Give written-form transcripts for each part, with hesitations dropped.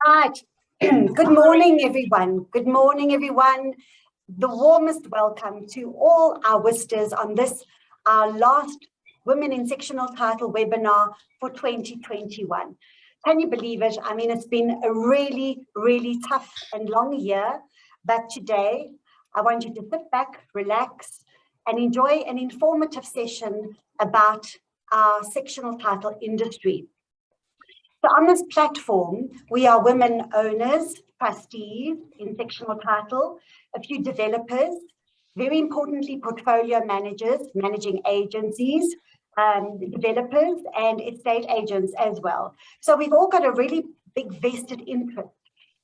Right. Good morning, everyone. Good morning, everyone. The warmest welcome to all our visitors on this, our last Women in Sectional Title webinar for 2021. Can you believe it? I mean, it's been a really, really tough and long year, but today I want you to sit back, relax, and enjoy an informative session about our sectional title industry. So on this platform, we are women owners, trustees in sectional title, a few developers, very importantly, portfolio managers, managing agencies, developers and estate agents as well. So we've all got a really big vested interest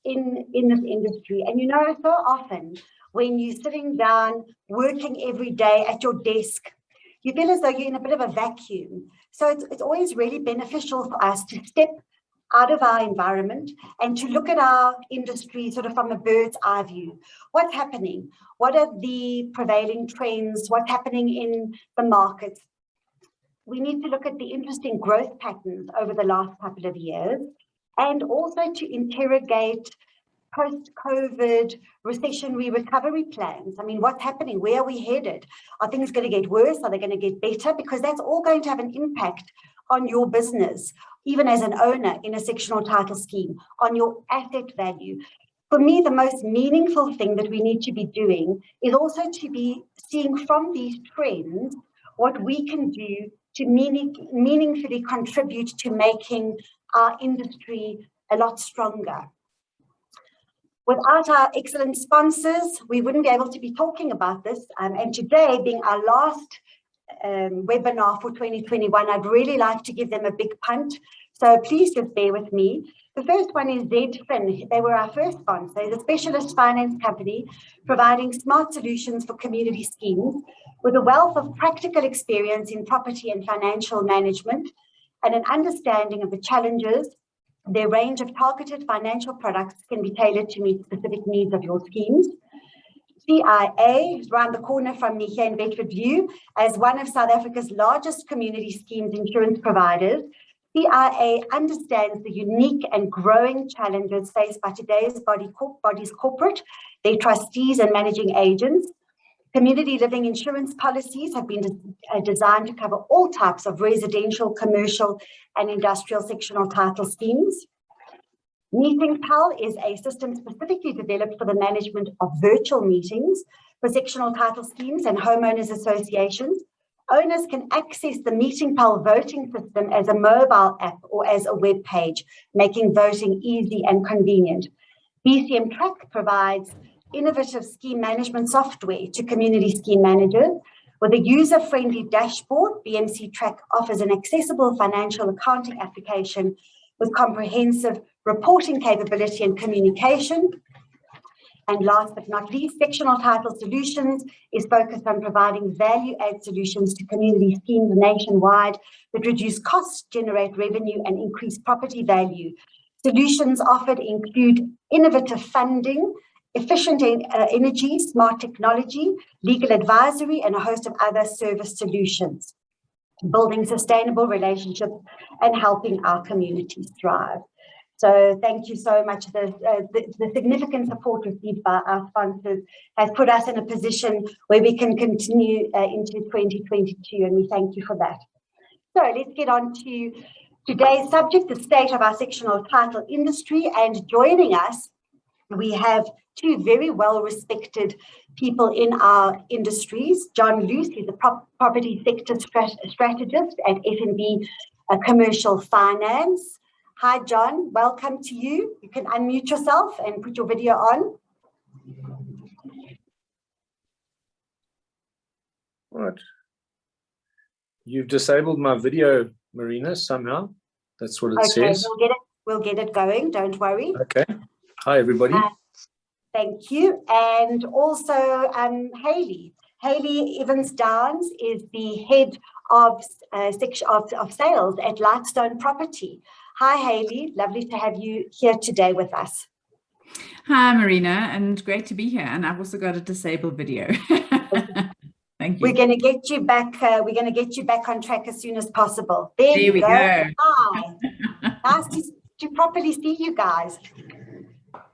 in this industry. And you know, so often when you're sitting down, working every day at your desk, you feel as though you're in a bit of a vacuum. So it's always really beneficial for us to step out of our environment and to look at our industry sort of from a bird's eye view. What's happening? What are the prevailing trends? What's happening in the markets? We need to look at the interesting growth patterns over the last couple of years and also to interrogate post-COVID recessionary recovery plans. I mean, what's happening? Where are we headed? Are things going to get worse? Are they going to get better? Because that's all going to have an impact on your business, even as an owner in a sectional title scheme, on your asset value. For me, the most meaningful thing that we need to be doing is also to be seeing from these trends what we can do to meaningfully contribute to making our industry a lot stronger. Without our excellent sponsors, we wouldn't be able to be talking about this. And today, being our last webinar for 2021, I'd really like to give them a big punt. So please just bear with me. The first one is ZFIN. They were our first sponsor. They're a specialist finance company providing smart solutions for community schemes with a wealth of practical experience in property and financial management and an understanding of the challenges. Their range of targeted financial products can be tailored to meet specific needs of your schemes. CIA is around the corner from me here in Bedford View. As one of South Africa's largest community schemes insurance providers, CIA understands the unique and growing challenges faced by today's body's corporate, their trustees and managing agents. Community living insurance policies have been designed to cover all types of residential, commercial, and industrial sectional title schemes. MeetingPal is a system specifically developed for the management of virtual meetings for sectional title schemes and homeowners associations. Owners can access the MeetingPal voting system as a mobile app or as a web page, making voting easy and convenient. BCM Track provides innovative scheme management software to community scheme managers. With a user-friendly dashboard, BMC Track offers an accessible financial accounting application with comprehensive reporting capability and communication. And last but not least, Sectional Title Solutions is focused on providing value-add solutions to community schemes nationwide that reduce costs, generate revenue, and increase property value. Solutions offered include innovative funding, efficient energy, smart technology, legal advisory, and a host of other service solutions, building sustainable relationships and helping our communities thrive. So thank you so much. The significant support received by our sponsors has put us in a position where we can continue into 2022, and we thank you for that. So let's get on to today's subject, the state of our sectional title industry. And joining us, we have two very well-respected people in our industries. John Loos, he's a property sector strategist at FNB Commercial Finance. Hi, John. Welcome to you. You can unmute yourself and put your video on. Right. You've disabled my video, Marina, somehow. That's what it says. We'll get it going. Don't worry. Okay. Hi, everybody. Thank you. And also Hayley Ivins-Downes is the head of sales at Lightstone Property. Hi, Hayley. Lovely to have you here today with us. Hi, Marina, and great to be here. And I've also got a disabled video. Thank you. We're going to get you back. We're going to get you back on track as soon as possible. There we go. Hi. Nice to properly see you guys.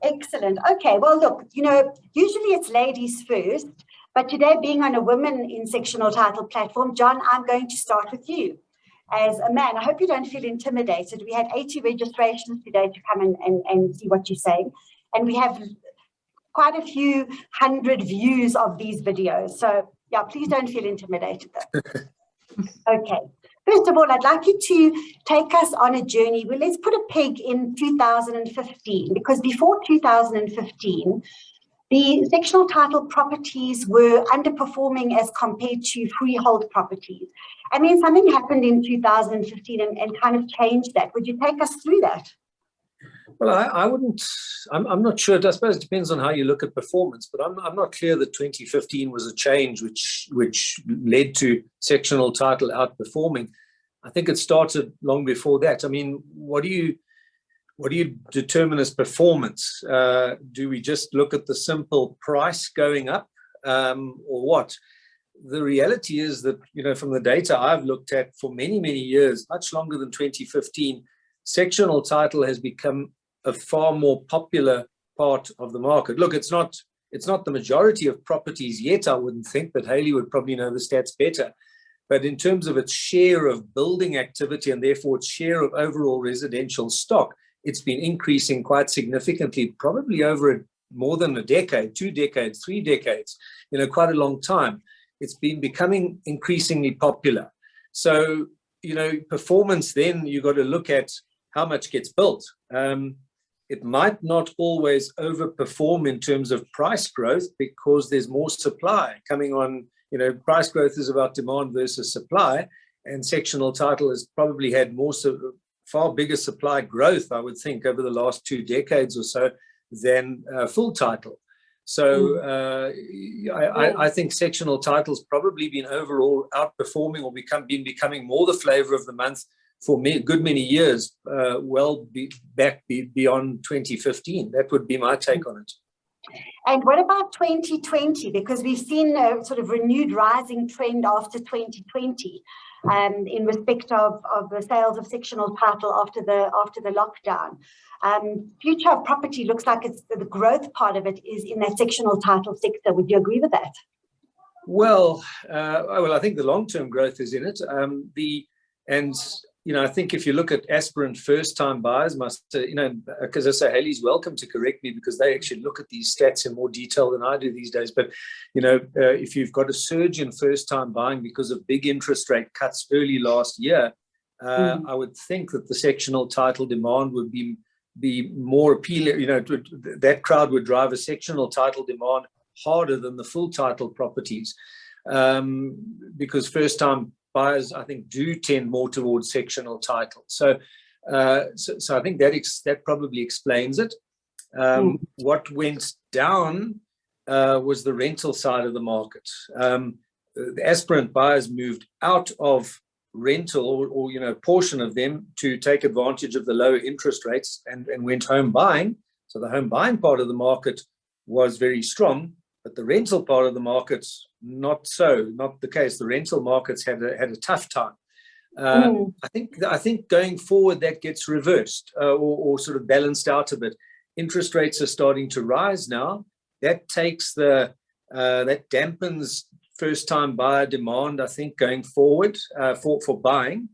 Excellent. Okay, well, look, you know, usually it's ladies first, but today being on a women in sectional title platform, John, I'm going to start with you. As a man, I hope you don't feel intimidated. We had 80 registrations today to come and see what you're saying. And we have quite a few hundred views of these videos. So yeah, please don't feel intimidated though. Okay. First of all, I'd like you to take us on a journey. Well, let's put a peg in 2015, because before 2015, the sectional title properties were underperforming as compared to freehold properties. And then something happened in 2015 and kind of changed that. Would you take us through that? Well, I wouldn't, I'm not sure. I suppose it depends on how you look at performance, but I'm not clear that 2015 was a change which led to sectional title outperforming. I think it started long before that. I mean, what do you determine as performance? Do we just look at the simple price going up, or what? The reality is that, you know, from the data I've looked at for many, many years, much longer than 2015, sectional title has become a far more popular part of the market. Look, it's not the majority of properties yet, I wouldn't think, but Hayley would probably know the stats better. But in terms of its share of building activity and therefore its share of overall residential stock, it's been increasing quite significantly, probably over more than a decade, 2 decades, 3 decades, you know, quite a long time. It's been becoming increasingly popular. So, you know, performance, then you've got to look at how much gets built. It might not always overperform in terms of price growth because there's more supply coming on. You know, price growth is about demand versus supply, and sectional title has probably had far bigger supply growth, I would think, over the last 2 decades or so than full title. So I think sectional title's probably been overall outperforming or becoming more the flavor of the month for good many years, beyond 2015. That would be my take on it. And what about 2020? Because we've seen a sort of renewed rising trend after 2020 in respect of the sales of sectional title after the lockdown. Future of property looks like it's the growth part of it is in that sectional title sector. Would you agree with that? Well, I think the long-term growth is in it. You know, I think if you look at aspirant first-time buyers, you know, because I say Hayley's welcome to correct me because they actually look at these stats in more detail than I do these days. But, you know, if you've got a surge in first-time buying because of big interest rate cuts early last year, I would think that the sectional title demand would be more appealing. You know, that crowd would drive a sectional title demand harder than the full title properties because first-time buyers, I think, do tend more towards sectional title. So I think that probably explains it. What went down was the rental side of the market. The aspirant buyers moved out of rental, or you know, portion of them, to take advantage of the lower interest rates and went home buying. So the home buying part of the market was very strong. But the rental part of the market's not the case. The rental markets had a tough time. I think going forward that gets reversed or sort of balanced out a bit. Interest rates are starting to rise now. That takes that dampens first-time buyer demand, I think, going forward for buying,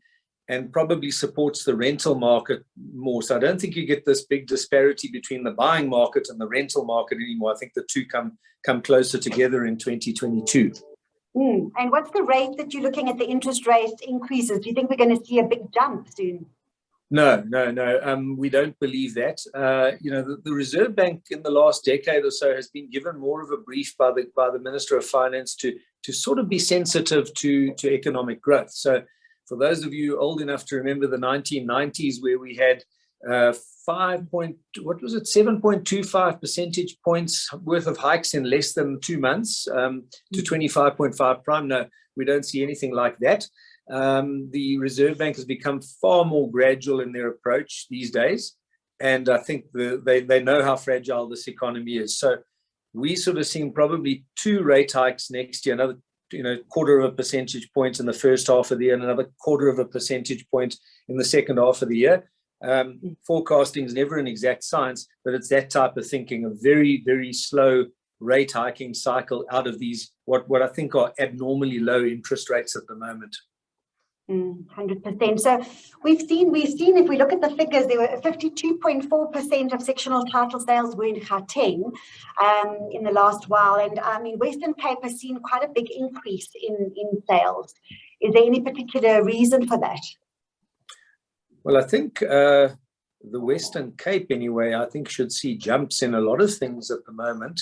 and probably supports the rental market more. So I don't think you get this big disparity between the buying market and the rental market anymore. I think the two come closer together in 2022. And what's the rate that you're looking at the interest rate increases? Do you think we're going to see a big jump soon? No. We don't believe that. You know, the Reserve Bank in the last decade or so has been given more of a brief by the Minister of Finance to sort of be sensitive to economic growth. So for those of you old enough to remember the 1990s, where we had 7.25 percentage points worth of hikes in less than 2 months to 25.5 prime. No, we don't see anything like that. The Reserve Bank has become far more gradual in their approach these days, and I think they know how fragile this economy is. So we sort of seeing probably 2 rate hikes next year, another 1/4 percentage point in the first half of the year, and another 1/4 percentage point in the second half of the year. Forecasting is never an exact science, but it's that type of thinking, a very, very slow rate hiking cycle out of these, what I think are abnormally low interest rates at the moment. 100%. So we've seen if we look at the figures, there were 52.4% of sectional title sales were in Gauteng in the last while. And I mean, Western Cape has seen quite a big increase in sales. Is there any particular reason for that? Well, I think the Western Cape, anyway, I think should see jumps in a lot of things at the moment.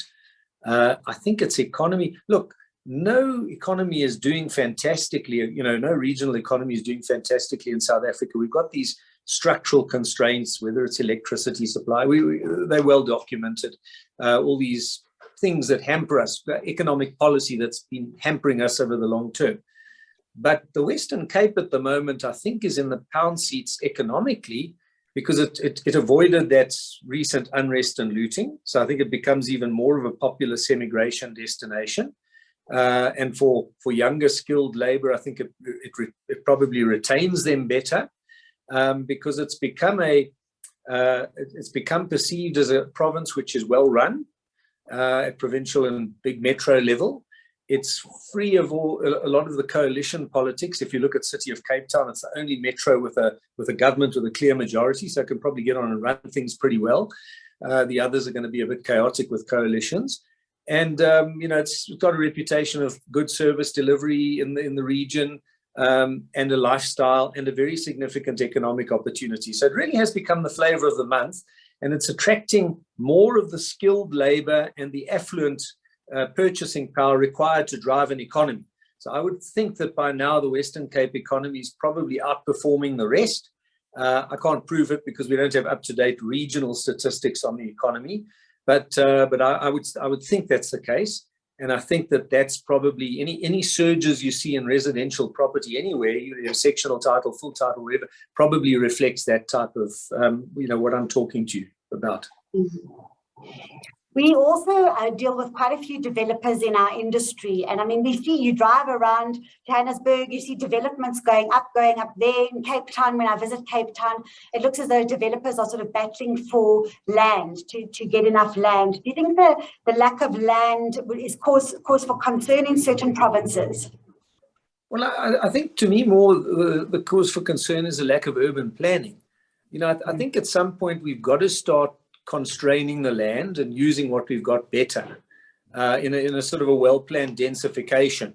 I think its economy, look, no economy is doing fantastically, you know, no regional economy is doing fantastically in South Africa. We've got these structural constraints, whether it's electricity supply, they're well documented, all these things that hamper us, economic policy that's been hampering us over the long term. But the Western Cape at the moment, I think, is in the pound seats economically because it avoided that recent unrest and looting. So I think it becomes even more of a popular semigration destination. And for younger skilled labor, I think it probably retains them better because it's become perceived as a province which is well run at provincial and big metro level. It's free of a lot of the coalition politics. If you look at City of Cape Town, it's the only metro with a government with a clear majority, so it can probably get on and run things pretty well. The others are going to be a bit chaotic with coalitions. And, you know, it's got a reputation of good service delivery in the region and a lifestyle and a very significant economic opportunity. So it really has become the flavor of the month, and it's attracting more of the skilled labor and the affluent purchasing power required to drive an economy. So I would think that by now the Western Cape economy is probably outperforming the rest. I can't prove it because we don't have up-to-date regional statistics on the economy. But I would think that's the case, and I think that's probably any surges you see in residential property anywhere, you know, sectional title, full title, whatever, probably reflects that type of you know, what I'm talking to you about. We also deal with quite a few developers in our industry. And I mean, we see you drive around Johannesburg, you see developments going up there in Cape Town. When I visit Cape Town, it looks as though developers are sort of battling for land to get enough land. Do you think the lack of land is cause for concern in certain provinces? Well, I think to me more the cause for concern is a lack of urban planning. You know, I think at some point we've got to start constraining the land and using what we've got better in a sort of a well-planned densification.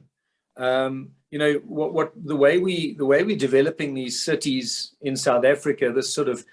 You know, the way we're developing these cities in South Africa, this sort of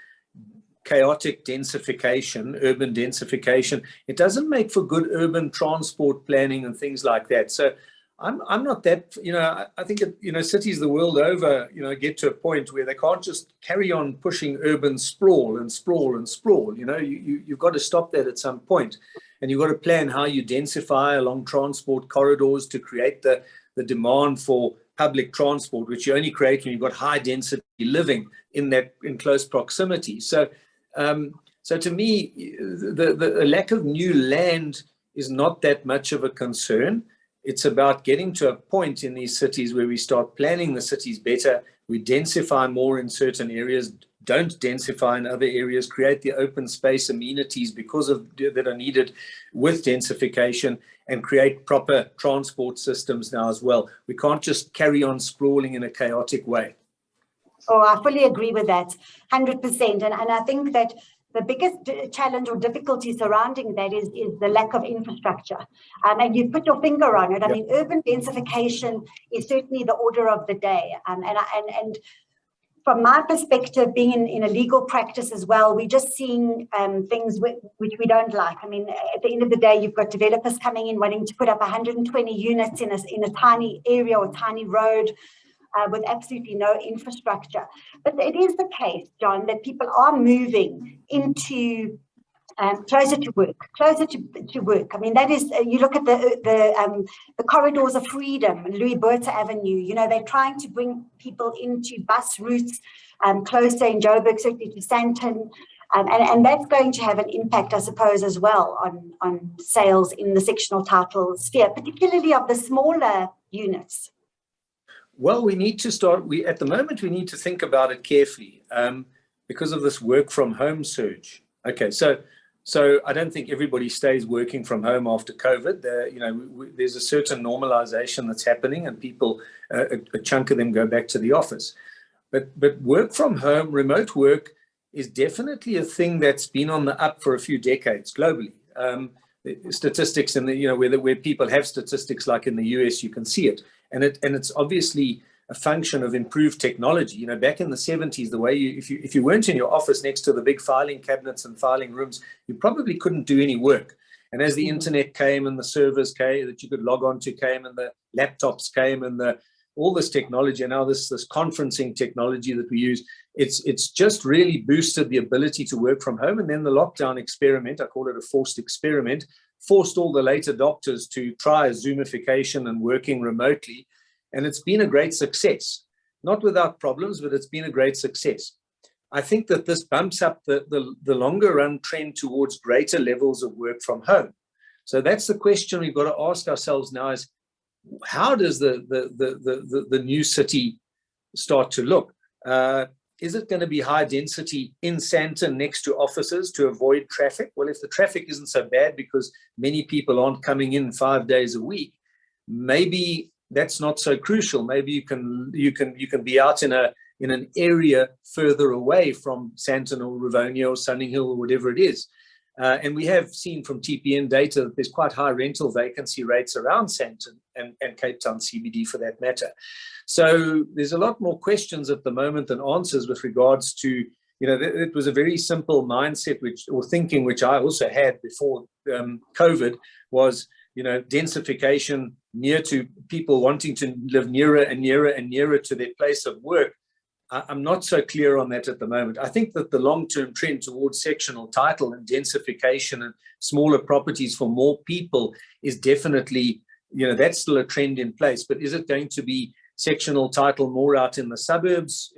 chaotic densification, urban densification, it doesn't make for good urban transport planning and things like that. So I'm not that, you know, I think, you know, cities the world over, you know, get to a point where they can't just carry on pushing urban sprawl and sprawl and sprawl. You know, you've got to stop that at some point, and you've got to plan how you densify along transport corridors to create the demand for public transport, which you only create when you've got high density living in close proximity. So to me, the lack of new land is not that much of a concern. It's about getting to a point in these cities where we start planning the cities better. We densify more in certain areas, don't densify in other areas, create the open space amenities that are needed with densification, and create proper transport systems now as well. We can't just carry on sprawling in a chaotic way. Oh, I fully agree with that, 100%. And I think that the biggest challenge or difficulty surrounding that is the lack of infrastructure. And you put your finger on it. I mean, urban densification is certainly the order of the day. And from my perspective, being in a legal practice as well, we're just seeing things which we don't like. I mean, at the end of the day, you've got developers coming in wanting to put up 120 units in a tiny area or tiny road, with absolutely no infrastructure. But it is the case, John, that people are moving into closer to work. I mean, that is, you look at the corridors of freedom, Louis Botha Avenue, you know, they're trying to bring people into bus routes closer in Joburg, certainly to Sandton. And that's going to have an impact, I suppose, as well on sales in the sectional title sphere, particularly of the smaller units. Well, we need to start, at the moment, we need to think about it carefully. because of this work from home surge. Okay, so I don't think everybody stays working from home after COVID. There's a certain normalization that's happening, and people, a chunk of them go back to the office. But work from home, remote work, is definitely a thing that's been on the up for a few decades globally. Statistics in the, where people have statistics like in the US, you can see it, and it's obviously a function of improved technology. Back in the 70s, the way if you weren't in your office next to the big filing cabinets and filing rooms, you probably couldn't do any work. And as the internet came and the servers came that you could log on to came, and the laptops came, and all this technology, and now this conferencing technology that we use, it's just really boosted the ability to work from home. And then the lockdown experiment, I call it a forced experiment, forced all the late adopters to try Zoomification and working remotely. And it's been a great success, not without problems, but it's been a great success. I think that this bumps up the longer run trend towards greater levels of work from home. So that's the question we've got to ask ourselves now: is how does the new city start to look? Is it going to be high density in Sandton next to offices to avoid traffic? Well, if the traffic isn't so bad because many people aren't coming in 5 days a week, maybe that's not so crucial. Maybe you can be out in an area further away from Sandton or Rivonia or Sunninghill or whatever it is. And we have seen from TPN data that there's quite high rental vacancy rates around Sandton and Cape Town CBD for that matter. So there's a lot more questions at the moment than answers with regards to, it was a very simple mindset or thinking which I also had before COVID was, densification near to people wanting to live nearer and nearer and nearer to their place of work. I'm not so clear on that at the moment. I think that the long-term trend towards sectional title and densification and smaller properties for more people is definitely, that's still a trend in place. But is it going to be sectional title more out in the suburbs?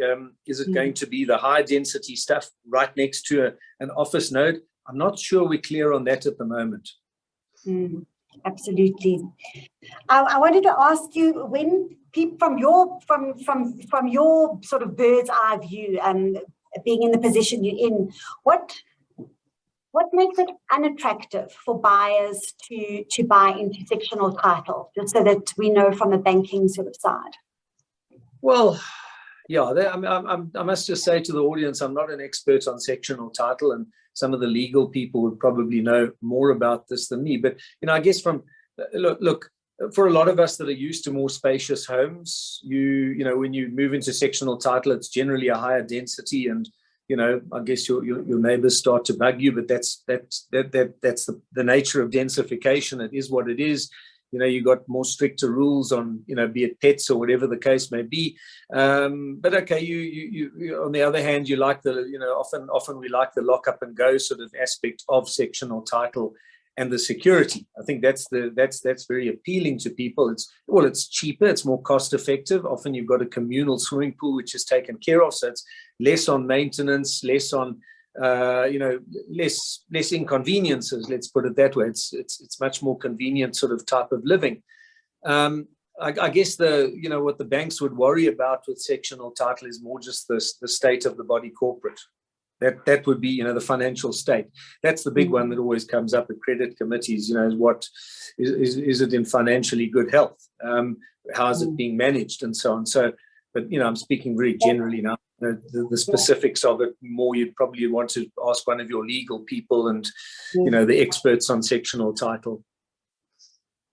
Is it going to be the high density stuff right next to an office node? I'm not sure we're clear on that at the moment. Absolutely. I wanted to ask you, when people from your sort of bird's eye view, being in the position you're in, what makes it unattractive for buyers to buy into sectional title, just so that we know from the banking sort of side? Well, yeah, I must just say to the audience, I'm not an expert on sectional title, and some of the legal people would probably know more about this than me. But, I guess look, for a lot of us that are used to more spacious homes, when you move into sectional title, it's generally a higher density, and, I guess your neighbors start to bug you, but that's the nature of densification. It is what it is. You got more stricter rules on, be it pets or whatever the case may be. But okay, you on the other hand, you like often we like the lock up and go sort of aspect of sectional title and the security. I think that's very appealing to people. It's cheaper, it's more cost effective. Often you've got a communal swimming pool which is taken care of, so it's less on maintenance, less on less inconveniences, let's put it that way. It's much more convenient sort of type of living. I guess what the banks would worry about with sectional title is more just the state of the body corporate. That would be, the financial state. That's the big one that always comes up at credit committees. What is it in financially good health? How is it being managed, and so on. So, but I'm speaking very generally now. The specifics of it more, you'd probably want to ask one of your legal people and the experts on sectional title.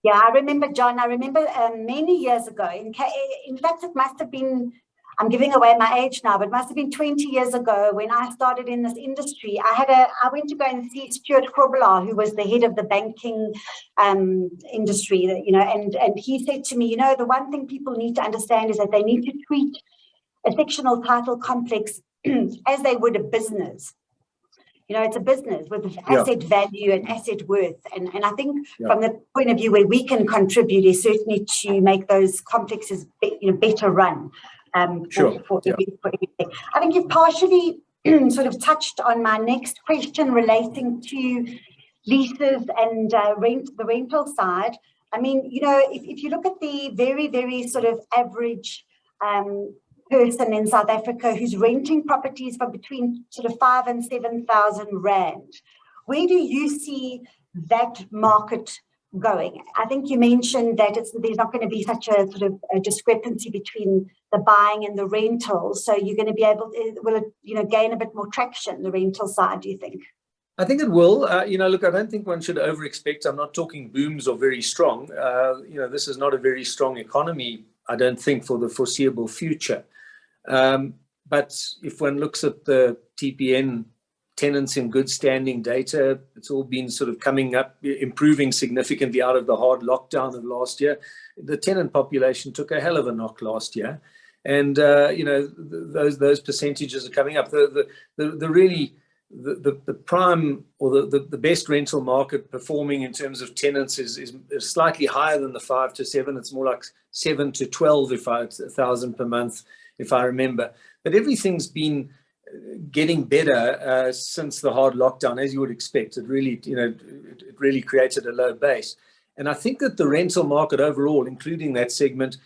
Yeah, I remember, John, many years ago, in fact, it must have been, I'm giving away my age now, but it must have been 20 years ago when I started in this industry. I went to go and see Stuart Grobelaar, who was the head of the banking industry, and he said to me, the one thing people need to understand is that they need to treat a sectional title complex as they would a business. It's a business with asset value and asset worth. And I think from the point of view where we can contribute is certainly to make those complexes better run for everything. I think you've partially sort of touched on my next question relating to leases and the rental side. I mean, if you look at the very, very sort of average person in South Africa who's renting properties for between sort of 5,000 and 7,000 rand. Where do you see that market going? I think you mentioned that there's not going to be such a sort of a discrepancy between the buying and the rentals. So you're going to be able to, will it, gain a bit more traction, the rental side, do you think? I think it will. Look, I don't think one should over-expect. I'm not talking booms or very strong. This is not a very strong economy, I don't think, for the foreseeable future. But if one looks at the TPN tenants in good standing data, it's all been sort of coming up, improving significantly out of the hard lockdown of last year. The tenant population took a hell of a knock last year. And, those percentages are coming up. The prime or the best rental market performing in terms of tenants is slightly higher than the 5 to 7. It's more like 7 to 12 1,000 per month, if I remember. But everything's been getting better since the hard lockdown, as you would expect. It really created a low base. And I think that the rental market overall, including that segment,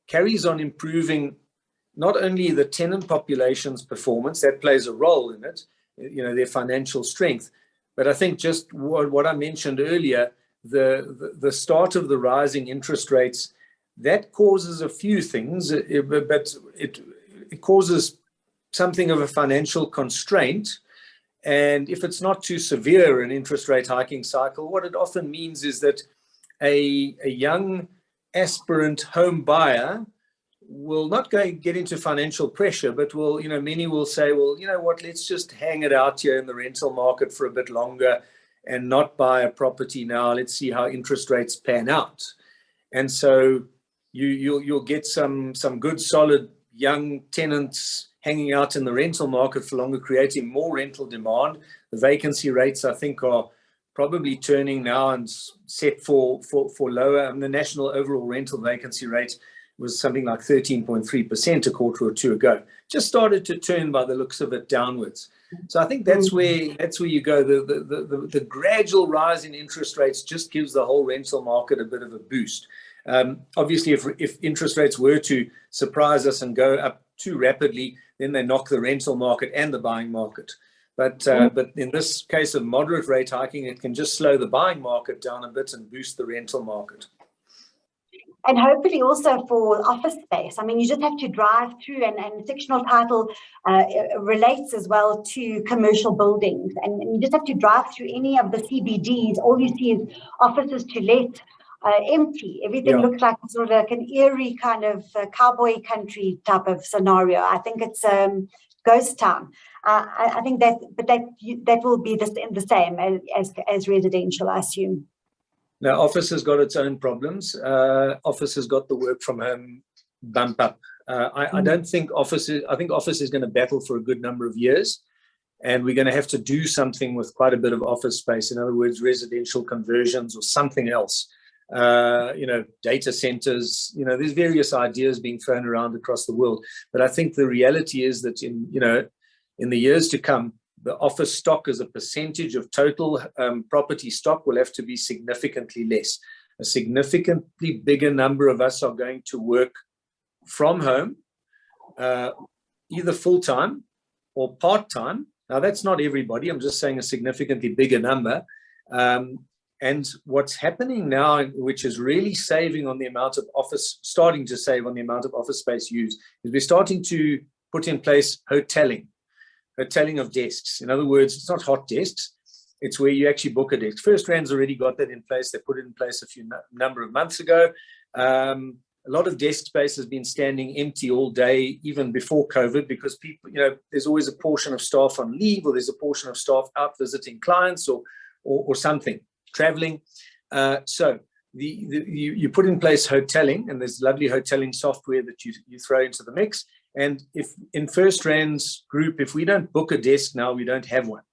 carries on improving not only the tenant population's performance, that plays a role in it, their financial strength. But I think just what I mentioned earlier, the start of the rising interest rates, that causes a few things, but it causes something of a financial constraint. And if it's not too severe an interest rate hiking cycle, what it often means is that a young aspirant home buyer will not get into financial pressure, but many will say, well, you know what, let's just hang it out here in the rental market for a bit longer and not buy a property now. Let's see how interest rates pan out. And so you'll get some good solid young tenants hanging out in the rental market for longer, creating more rental demand. The vacancy rates, I think, are probably turning now and set for lower. And the national overall rental vacancy rate was something like 13.3% a quarter or two ago. Just started to turn, by the looks of it, downwards. So I think that's where you go. The gradual rise in interest rates just gives the whole rental market a bit of a boost. Obviously, if interest rates were to surprise us and go up too rapidly, then they knock the rental market and the buying market. But in this case of moderate rate hiking, it can just slow the buying market down a bit and boost the rental market. And hopefully also for office space. I mean, you just have to drive through, and sectional title relates as well to commercial buildings. And you just have to drive through any of the CBDs. All you see is offices to let, empty. Everything looks like sort of like an eerie kind of cowboy country type of scenario. I think it's ghost town. I think that will be the same as residential, I assume. Now, office has got its own problems. Office has got the work from home bump up. I don't think office is going to battle for a good number of years, and we're going to have to do something with quite a bit of office space. In other words, residential conversions or something else. Data centers. There's various ideas being thrown around across the world, but I think the reality is that in the years to come, the office stock as a percentage of total property stock will have to be significantly less. A significantly bigger number of us are going to work from home, either full-time or part-time. Now, that's not everybody. I'm just saying a significantly bigger number. And what's happening now, which is really saving on the amount of starting to save on the amount of office space used, is we're starting to put in place hoteling of desks. In other words, it's not hot desks. It's where you actually book a desk. First Rand's already got that in place. They put it in place a number of months ago. A lot of desk space has been standing empty all day, even before COVID, because people, there's always a portion of staff on leave, or there's a portion of staff out visiting clients or something, traveling. So you put in place hoteling, and there's lovely hoteling software that you throw into the mix. And if in First Rand's group, if we don't book a desk now, we don't have one.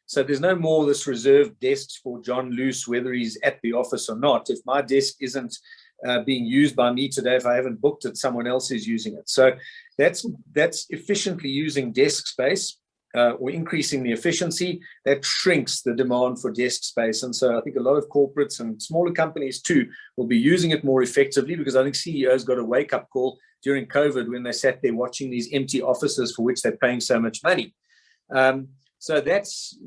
So there's no more this reserved desks for John Loos, whether he's at the office or not. If my desk isn't being used by me today, if I haven't booked it, someone else is using it. So that's efficiently using desk space. or increasing the efficiency, that shrinks the demand for desk space. And so I think a lot of corporates and smaller companies too will be using it more effectively, because I think CEOs got a wake-up call during COVID when they sat there watching these empty offices for which they're paying so much money. So that's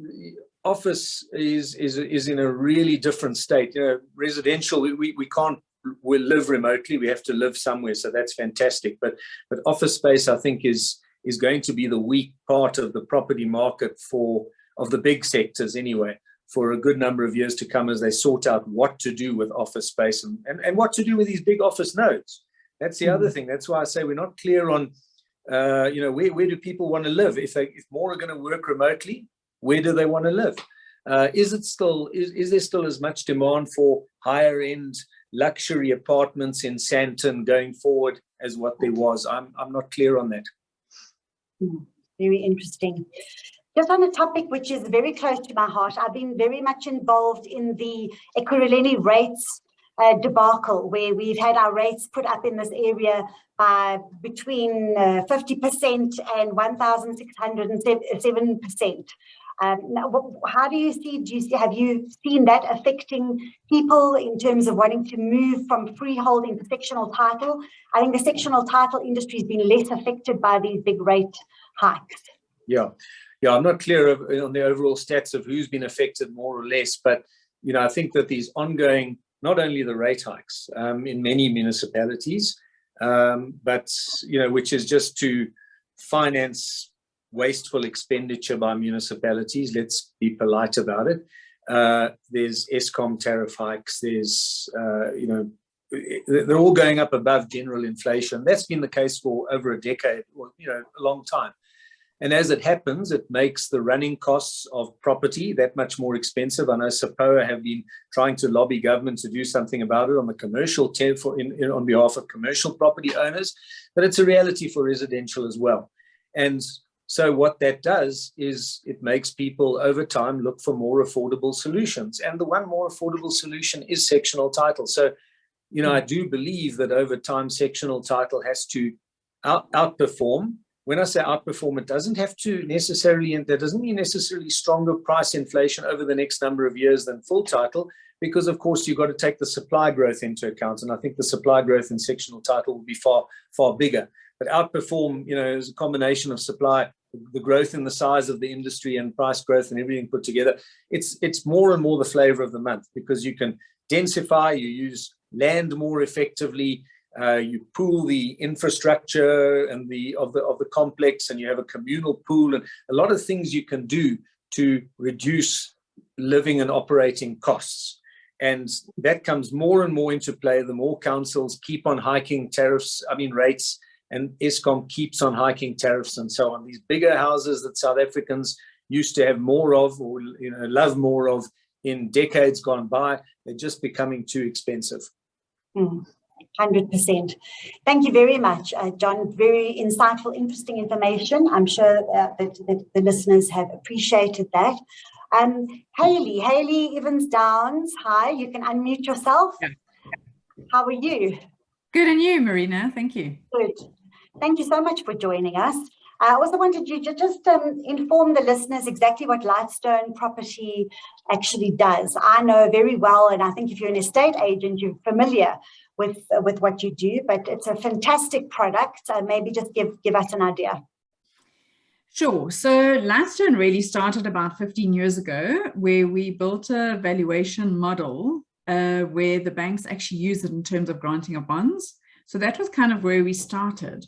office is in a really different state. Residential, we can't live remotely. We have to live somewhere. So that's fantastic. But office space, I think, is going to be the weak part of the property market of the big sectors anyway, for a good number of years to come, as they sort out what to do with office space and what to do with these big office nodes. That's the other thing. That's why I say we're not clear on, where do people want to live? If more are going to work remotely, where do they want to live? Is there still as much demand for higher end luxury apartments in Sandton going forward as what there was? I'm not clear on that. Very interesting. Just on a topic which is very close to my heart, I've been very much involved in the Ekurhuleni rates debacle, where we've had our rates put up in this area by between 50% and 1,607%. How do you see, have you seen that affecting people in terms of wanting to move from freehold into sectional title? I think the sectional title industry has been less affected by these big rate hikes. Yeah, I'm not clear on the overall stats of who's been affected more or less, but I think that these ongoing, not only the rate hikes in many municipalities, but which is just to finance wasteful expenditure by municipalities. Let's be polite about it. There's Eskom tariff hikes. There's they're all going up above general inflation. That's been the case for over a decade, or a long time. And as it happens, it makes the running costs of property that much more expensive. I know SAPOA have been trying to lobby government to do something about it on the commercial on behalf of commercial property owners, but it's a reality for residential as well. And so what that does is it makes people over time look for more affordable solutions. And the one more affordable solution is sectional title. So, I do believe that over time, sectional title has to outperform. When I say outperform, it doesn't have to necessarily, and that doesn't mean necessarily stronger price inflation over the next number of years than full title, because of course you've got to take the supply growth into account. And I think the supply growth in sectional title will be far, far bigger. But outperform, is a combination of supply, the growth in the size of the industry and price growth and everything put together. It's more and more the flavor of the month, because you can densify, you use land more effectively, you pool the infrastructure and of the complex, and you have a communal pool, and a lot of things you can do to reduce living and operating costs. And that comes more and more into play the more councils keep on hiking rates, and Eskom keeps on hiking tariffs and so on. These bigger houses that South Africans used to have more of, or love more of in decades gone by, they're just becoming too expensive. 100%. Thank you very much, John. Very insightful, interesting information. I'm sure that the listeners have appreciated that. Hayley Ivins-Downes, hi, you can unmute yourself. Yeah. How are you? Good, and you, Marina? Thank you. Good. Thank you so much for joining us. I also wanted you to just inform the listeners exactly what Lightstone Property actually does. I know very well, and I think if you're an estate agent, you're familiar with what you do, but it's a fantastic product. Maybe just give us an idea. Sure. So Lightstone really started about 15 years ago, where we built a valuation model where the banks actually use it in terms of granting of bonds. So that was kind of where we started.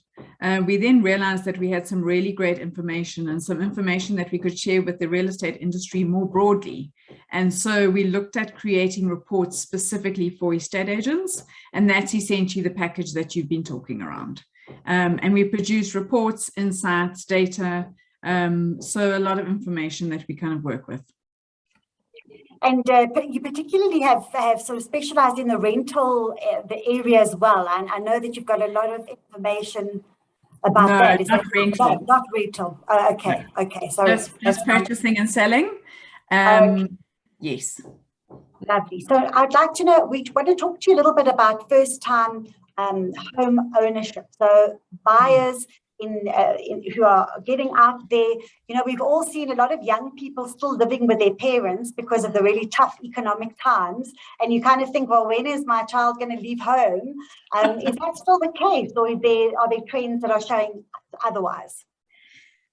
We then realized that we had some really great information, and some information that we could share with the real estate industry more broadly. And so we looked at creating reports specifically for estate agents, and that's essentially the package that you've been talking around. And we produce reports, insights, data, so a lot of information that we kind of work with. And you particularly have sort of specialized in the rental the area as well. And I know that you've got a lot of information about that. Is not that rental. Not rental. Okay. No. Okay. So that's purchasing and selling. Yes. Lovely. So I'd like to know, we want to talk to you a little bit about first-time home ownership. So buyers who are getting out there. You know, we've all seen a lot of young people still living with their parents because of the really tough economic times. And you kind of think, well, when is my child going to leave home? Is that still the case, or are there trends that are showing otherwise?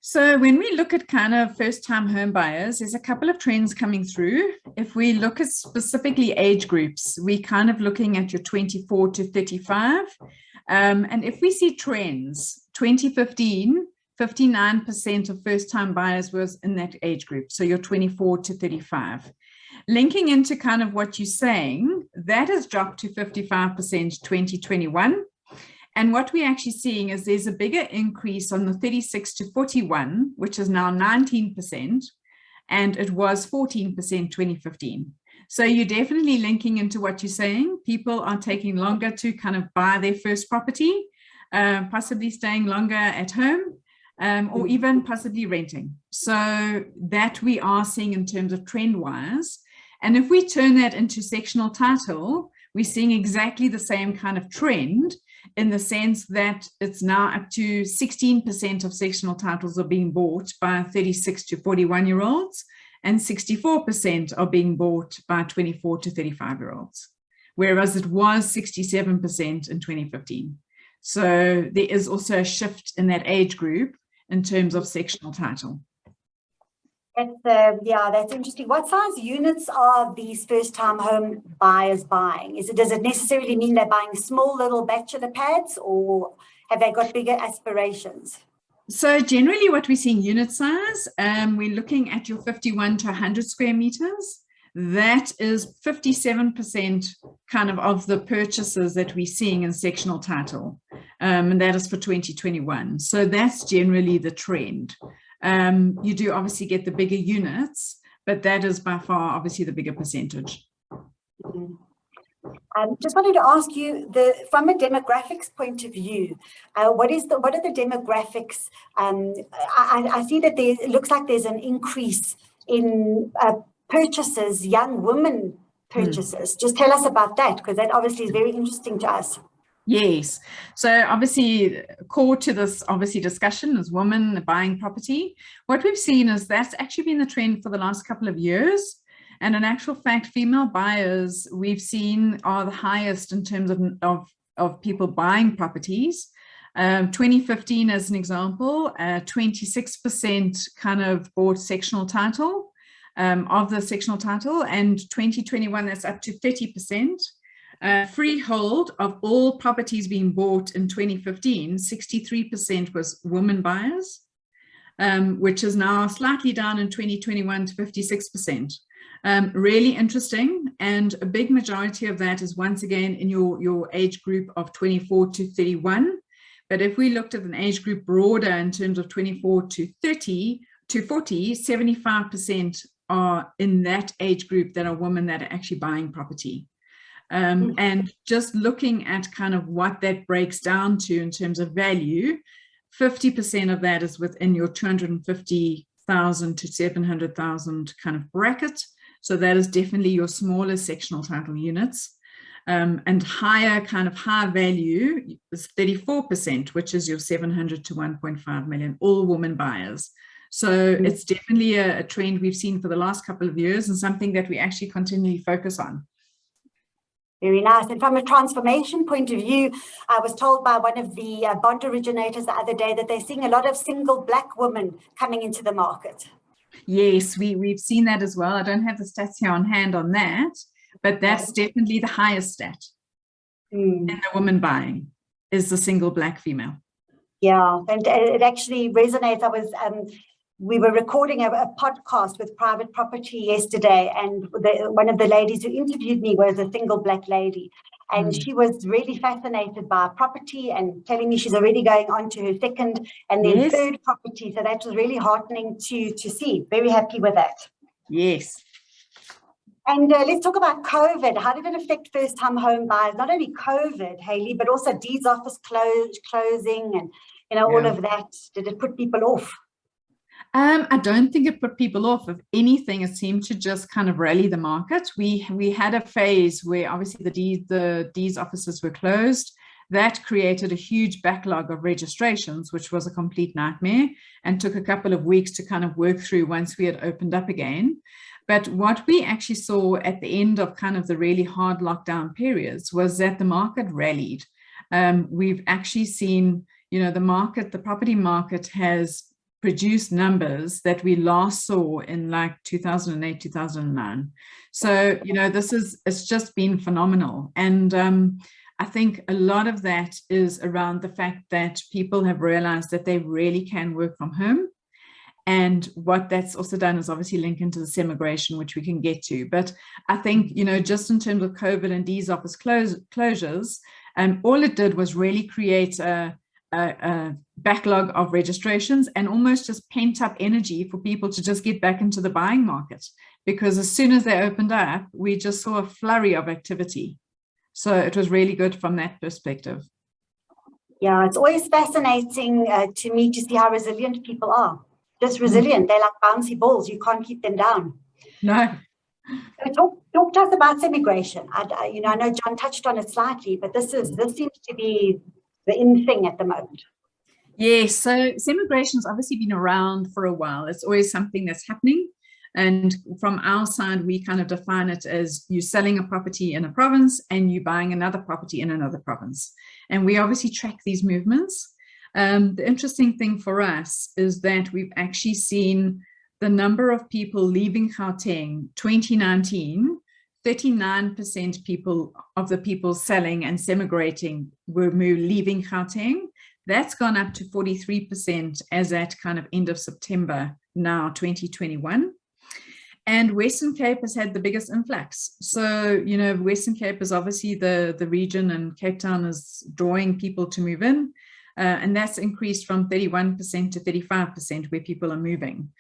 So when we look at kind of first-time home buyers, there's a couple of trends coming through. If we look at specifically age groups, we're kind of looking at your 24 to 35. And if we see trends, 2015, 59% of first-time buyers was in that age group. So you're 24 to 35. Linking into kind of what you're saying, that has dropped to 55% 2021. And what we're actually seeing is there's a bigger increase on the 36 to 41, which is now 19%, and it was 14% 2015. So you're definitely linking into what you're saying. People are taking longer to kind of buy their first property, possibly staying longer at home, or even possibly renting. So that we are seeing in terms of trend-wise. And if we turn that into sectional title, we're seeing exactly the same kind of trend, in the sense that it's now up to 16% of sectional titles are being bought by 36 to 41-year-olds, and 64% are being bought by 24 to 35-year-olds, whereas it was 67% in 2015. So there is also a shift in that age group in terms of sectional title. That's interesting. What size units are these first-time home buyers buying? Does it necessarily mean they're buying small little bachelor pads, or have they got bigger aspirations? So generally what we're seeing unit size, we're looking at your 51 to 100 square meters. That is 57% kind of the purchases that we're seeing in sectional title. And that is for 2021. So that's generally the trend. You do obviously get the bigger units, but that is by far obviously the bigger percentage. Just wanted to ask you, from a demographics point of view, what are the demographics? I see that it looks like there's an increase in purchases, young women purchases. Just tell us about that, because that obviously is very interesting to us. Yes. So obviously core to this discussion is women buying property. What we've seen is that's actually been the trend for the last couple of years. And in actual fact, female buyers we've seen are the highest in terms of people buying properties. 2015 as an example, 26% kind of bought sectional title of the sectional title, and 2021 that's up to 30%. Freehold of all properties being bought in 2015, 63% was women buyers, which is now slightly down in 2021 to 56%. Really interesting, and a big majority of that is once again in your age group of 24 to 31. But if we looked at an age group broader in terms of 24 to 30 to 40, 75% are in that age group that are women that are actually buying property. And just looking at kind of what that breaks down to in terms of value, 50% of that is within your 250,000 to 700,000 kind of bracket. So that is definitely your smaller sectional title units. And higher kind of high value is 34%, which is your 700 to 1.5 million, all women buyers. So it's definitely a trend we've seen for the last couple of years, and something that we actually continually focus on. Very nice. And from a transformation point of view, I was told by one of the bond originators the other day that they're seeing a lot of single Black women coming into the market. Yes, we've seen that as well. I don't have the stats here on hand on that, but that's definitely the highest stat in the woman buying is the single Black female. Yeah, and it actually resonates. We were recording a podcast with Private Property yesterday, and one of the ladies who interviewed me was a single Black lady, and she was really fascinated by property and telling me she's already going on to her second and then third property. So that was really heartening to see. Very happy with that. Yes. And let's talk about COVID. How did it affect first-time home buyers? Not only COVID, Hayley, but also deeds office closing and all of that. Did it put people off? I don't think it put people off. If anything, it seemed to just kind of rally the market. We had a phase where obviously the deeds offices were closed. that created a huge backlog of registrations, which was a complete nightmare and took a couple of weeks to kind of work through once we had opened up again. But what we actually saw at the end of kind of the really hard lockdown periods was that the market rallied. We've actually seen, the property market has produced numbers that we last saw in like 2008, 2009. So, it's just been phenomenal. And I think a lot of that is around the fact that people have realized that they really can work from home. And what that's also done is obviously link into the semigration, which we can get to. But I think, just in terms of COVID and these office closures, all it did was really create a backlog of registrations and almost just pent up energy for people to just get back into the buying market. Because as soon as they opened up, we just saw a flurry of activity. So it was really good from that perspective. Yeah, it's always fascinating to me to see how resilient people are. Just resilient. They're like bouncy balls. You can't keep them down. No. So talk to us about semigration. I know John touched on it slightly, but this seems to be the in thing at the moment. Yes, so semigration's obviously been around for a while. It's always something that's happening. And from our side, we kind of define it as you selling a property in a province and you buying another property in another province. And we obviously track these movements. The interesting thing for us is that we've actually seen the number of people leaving Gauteng. 2019, 39% of the people selling and semigrating were leaving Gauteng. That's gone up to 43% as at kind of end of September now, 2021. And Western Cape has had the biggest influx. So, Western Cape is obviously the region, and Cape Town is drawing people to move in. And that's increased from 31% to 35% where people are moving.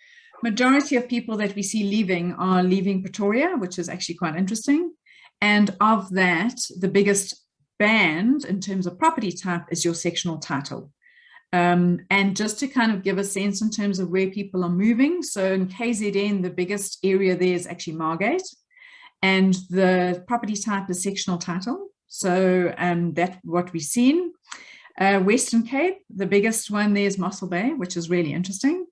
Majority of people that we see leaving are leaving Pretoria, which is actually quite interesting. And of that, the biggest band in terms of property type is your sectional title. And just to kind of give a sense in terms of where people are moving. So in KZN, the biggest area there is actually Margate. And the property type is sectional title. So that's what we've seen. Western Cape, the biggest one there is Mossel Bay, which is really interesting.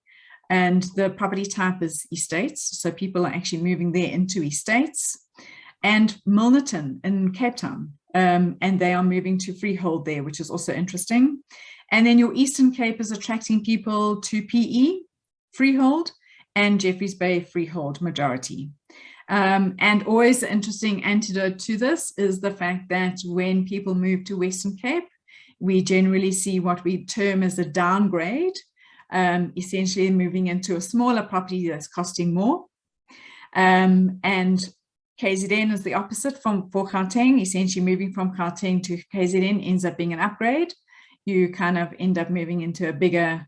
And the property type is estates. So people are actually moving there into estates. And Milnerton in Cape Town. And they are moving to freehold there, which is also interesting. And then your Eastern Cape is attracting people to PE, freehold, and Jeffreys Bay, freehold majority. And always the interesting antidote to this is the fact that when people move to Western Cape, we generally see what we term as a downgrade, essentially moving into a smaller property that's costing more. And KZN is the opposite for Gauteng. Essentially moving from Gauteng to KZN ends up being an upgrade. You kind of end up moving into a bigger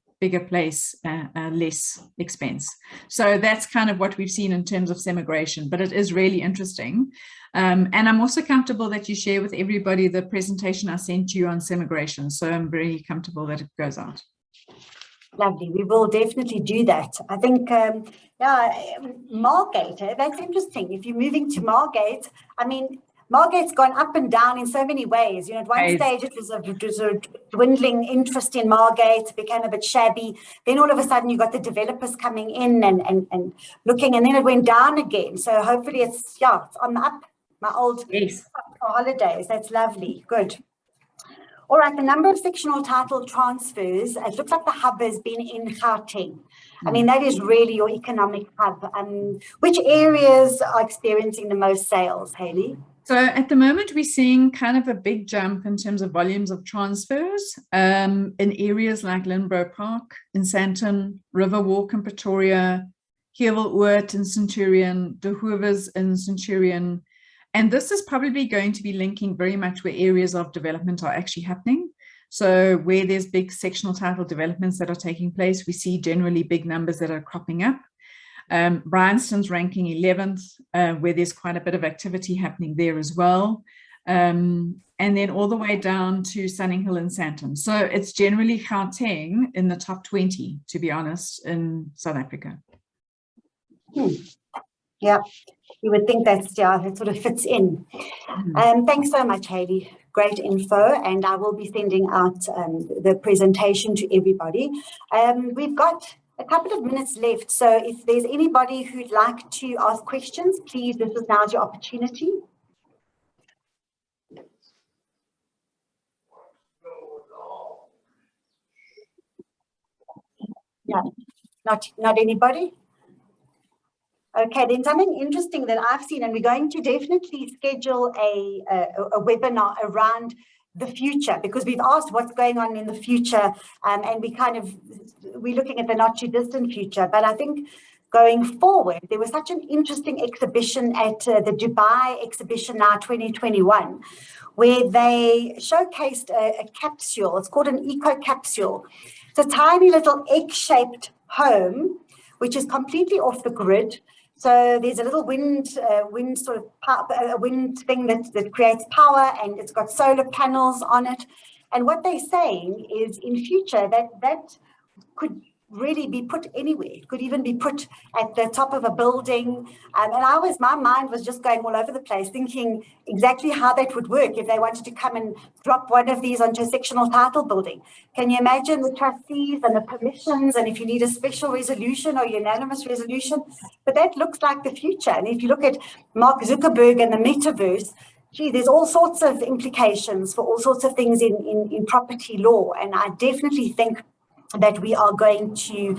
place, less expense. So that's kind of what we've seen in terms of semigration, but it is really interesting. And I'm also comfortable that you share with everybody the presentation I sent you on semigration. So I'm very comfortable that it goes out. Lovely. We will definitely do that. I think, Margate, that's interesting. If you're moving to Margate, I mean, Margate's gone up and down in so many ways. At one stage it was a dwindling interest in Margate, it became a bit shabby. Then all of a sudden you got the developers coming in and looking, and then it went down again. So hopefully it's on the up. My old holidays. That's lovely. Good. All right, the number of sectional title transfers, it looks like the hub has been in Gauteng. I mean, that is really your economic hub. Which areas are experiencing the most sales, Hayley? So at the moment, we're seeing kind of a big jump in terms of volumes of transfers in areas like Linbro Park in Sandton, Riverwalk in Pretoria, Heelwood in Centurion, De Hoovers in Centurion. And this is probably going to be linking very much where areas of development are actually happening. So where there's big sectional title developments that are taking place, we see generally big numbers that are cropping up. Bryanston's ranking 11th, where there's quite a bit of activity happening there as well. And then all the way down to Sunninghill and Sandton. So it's generally Gauteng in the top 20, to be honest, in South Africa. Yeah, you would think that sort of fits in. Thanks so much, Hayley. great info, and I will be sending out the presentation to everybody. We've got a couple of minutes left, so if there's anybody who'd like to ask questions, please, this is now your opportunity. No, not anybody? Okay, then something interesting that I've seen, and we're going to definitely schedule a webinar around the future, because we've asked what's going on in the future, and we're looking at the not too distant future. But I think going forward, there was such an interesting exhibition at the Dubai exhibition now 2021, where they showcased a capsule. It's called an eco capsule. It's a tiny little egg-shaped home, which is completely off the grid. So there's a little wind thing that creates power, and it's got solar panels on it. And what they're saying is, in future, that could really be put anywhere. It could even be put at the top of a building. And my mind was just going all over the place, thinking exactly how that would work if they wanted to come and drop one of these onto a sectional title building. Can you imagine the trustees and the permissions, and if you need a special resolution or unanimous resolution? But that looks like the future. And if you look at Mark Zuckerberg and the metaverse, gee, there's all sorts of implications for all sorts of things in property law. And I definitely think that we are going to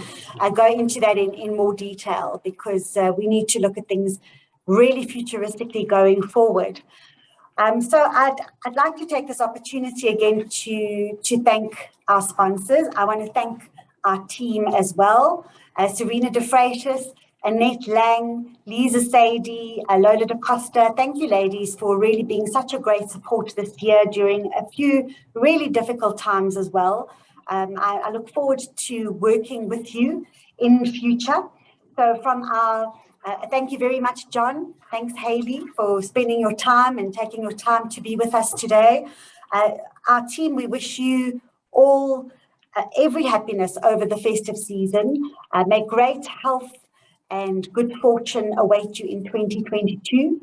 go into that in more detail, because we need to look at things really futuristically going forward. So I'd like to take this opportunity again to thank our sponsors. I want to thank our team as well, Serena de Freitas, Annette Lang, Lisa Sadie, Lola da Costa. Thank you, ladies, for really being such a great support this year during a few really difficult times as well. I look forward to working with you in future. So from our, thank you very much, John. Thanks, Hayley, for spending your time and taking your time to be with us today. Our team, we wish you all every happiness over the festive season. May great health and good fortune await you in 2022.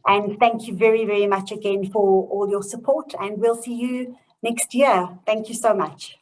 And thank you very, very much again for all your support, and we'll see you next year. Thank you so much.